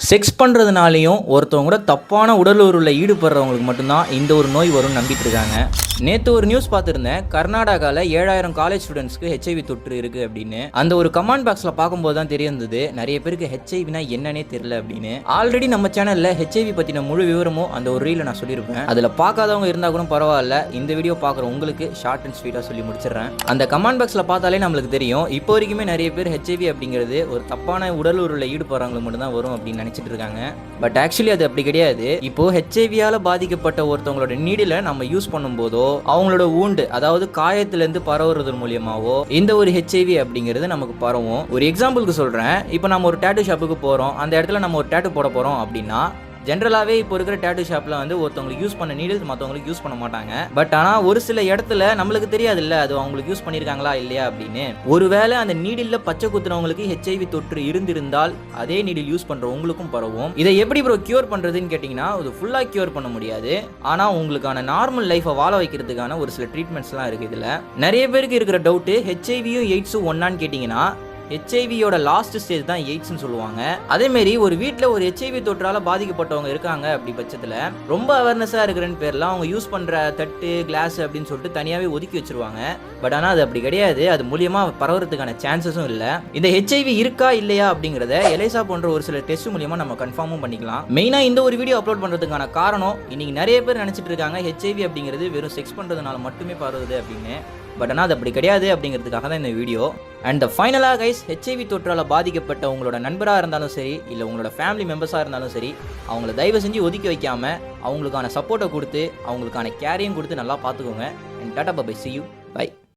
Sex பண்ணுறதுனாலையும் ஒருத்தவங்க கூட தப்பான உடல் உறவில் ஈடுபடுறவங்களுக்கு மட்டும்தான் இந்த ஒரு நோய் வரும்னு நம்பிட்டு இருக்காங்க. நேற்று ஒரு நியூஸ் பார்த்துருந்தேன். கர்நாடகாவில் 7000 காலேஜ் ஸ்டூடெண்ட்ஸ்க்கு ஹெச்ஐவி தொற்று இருக்குது அப்படின்னு. அந்த ஒரு கமெண்ட் பாக்ஸில் பார்க்கும்போது தான் தெரிந்தது நிறைய பேருக்கு ஹெச்ஐவினா என்னன்னே தெரியல அப்படின்னு. ஆல்ரெடி நம்ம சேனலில் ஹெச்ஐவி பற்றின முழு விவரமும் அந்த ஒரு ரீலை நான் சொல்லியிருப்பேன். அதில் பார்க்காதவங்க இருந்தால் கூட பரவாயில்ல, இந்த வீடியோ பார்க்குற உங்களுக்கு ஷார்ட் அண்ட் ஸ்வீட்டாக சொல்லி முடிச்சிடுறேன். அந்த கமெண்ட் பாக்ஸில் பார்த்தாலே நம்மளுக்கு தெரியும், இப்போ வரைக்குமே நிறைய பேர் ஹெச்ஐவி அப்படிங்கிறது ஒரு தப்பான உடல் உறவில் ஈடுபடுறவங்களுக்கு மட்டும்தான் வரும் அப்படின்னு நினைச்சிட்டு இருக்காங்க. பட் ஆக்சுவலி அது அப்படி கிடையாது. இப்போ ஹெச்ஐவியால பாதிக்கப்பட்ட ஒருத்தவங்களோட நீடில நம்ம யூஸ் பண்ணும்போதோ அவங்களோட ஊண்டு, அதாவது காயத்திலிருந்து பரவுறது மூலியமாவோ இந்த ஒரு ஹெச்ஐவி அப்படிங்கிறது நமக்கு பரவும். ஒரு எக்ஸாம்பிளுக்கு சொல்றேன். இப்போ நம்ம ஒரு டேட்டூ ஷாப்புக்கு போறோம், அந்த இடத்துல நம்ம ஒரு டேட்டூ போட போறோம் அப்படின்னா ஜென்ரலாகவே இப்போ இருக்கிற டேட்டூ ஷாப்பில் வந்து ஒருத்தவங்களுக்கு யூஸ் பண்ண நீடில்ஸ் மற்றவங்களுக்கு யூஸ் பண்ண மாட்டாங்க. பட் ஆனால் ஒரு சில இடத்துல நம்மளுக்கு தெரியாது இல்லை அது அவங்களுக்கு யூஸ் பண்ணியிருக்காங்களா இல்லையா அப்படின்னு. ஒருவேளை அந்த நீடில் பச்சை குத்துறவங்களுக்கு ஹெச்ஐவி தொற்று இருந்திருந்தால் அதே நீடில் யூஸ் பண்ணுறவங்களுக்கும் பரவும். இதை எப்படி ப்ரோ கியூர் பண்ணுறதுன்னு கேட்டிங்கன்னா, அது ஃபுல்லாக கியூர் பண்ண முடியாது. ஆனால் உங்களுக்கான நார்மல் லைஃப்பை வாழ வைக்கிறதுக்கான ஒரு சில ட்ரீட்மெண்ட்ஸ்லாம் இருக்குது. இதில் நிறைய பேருக்கு இருக்கிற டவுட்டு, ஹெச்ஐவியும் எய்ட்ஸும் ஒன்னான்னு கேட்டிங்கன்னா, ஹெச்ஐவியோட லாஸ்ட் ஸ்டேஜ் தான் எய்ட்ஸ்னு சொல்லுவாங்க. அதேமாரி ஒரு வீட்டில் ஒரு ஹெச்ஐவி தொற்றால் பாதிக்கப்பட்டவங்க இருக்காங்க. அப்படி பட்சத்தில் ரொம்ப அவேர்னஸாக இருக்கிறன்னு பேர்லாம் அவங்க யூஸ் பண்ணுற தட்டு கிளாஸ் அப்படின்னு சொல்லிட்டு தனியாகவே ஒதுக்கி வச்சிருவாங்க. பட் ஆனால் அது அப்படி கிடையாது. அது மூலியமாக பரவுறதுக்கான சான்சஸும் இல்லை. இந்த ஹெச்ஐவி இருக்கா இல்லையா அப்படிங்கிறத எலைசா போன்ற ஒரு சில டெஸ்ட் மூலியமாக நம்ம கன்ஃபார்மும் பண்ணிக்கலாம். மெயினாக இந்த ஒரு வீடியோ அப்லோட் பண்ணுறதுக்கான காரணம், இன்னைக்கு நிறைய பேர் நினச்சிட்டு இருக்காங்க ஹெச்ஐவி அப்படிங்கிறது வெறும் செக்ஸ் பண்ணுறதுனால மட்டுமே பரவுது அப்படின்னு. பட் ஆனால் அது அப்படி கிடையாது அப்படிங்கிறதுக்காக தான் இந்த வீடியோ. அண்ட் ஃபைனலாக கைஸ், ஹெச்ஐவி தொற்றால் பாதிக்கப்பட்ட உங்களோட நண்பராக இருந்தாலும் சரி, இல்லை உங்களோட ஃபேமிலி மெம்பர்ஸாக இருந்தாலும் சரி, அவங்கள தயவு செஞ்சு ஒதுக்கி வைக்காமல் அவங்களுக்கான சப்போர்ட்டை கொடுத்து அவங்களுக்கான கேரையும் கொடுத்து நல்லா பார்த்துக்கோங்க. And tata bye, see you, bye.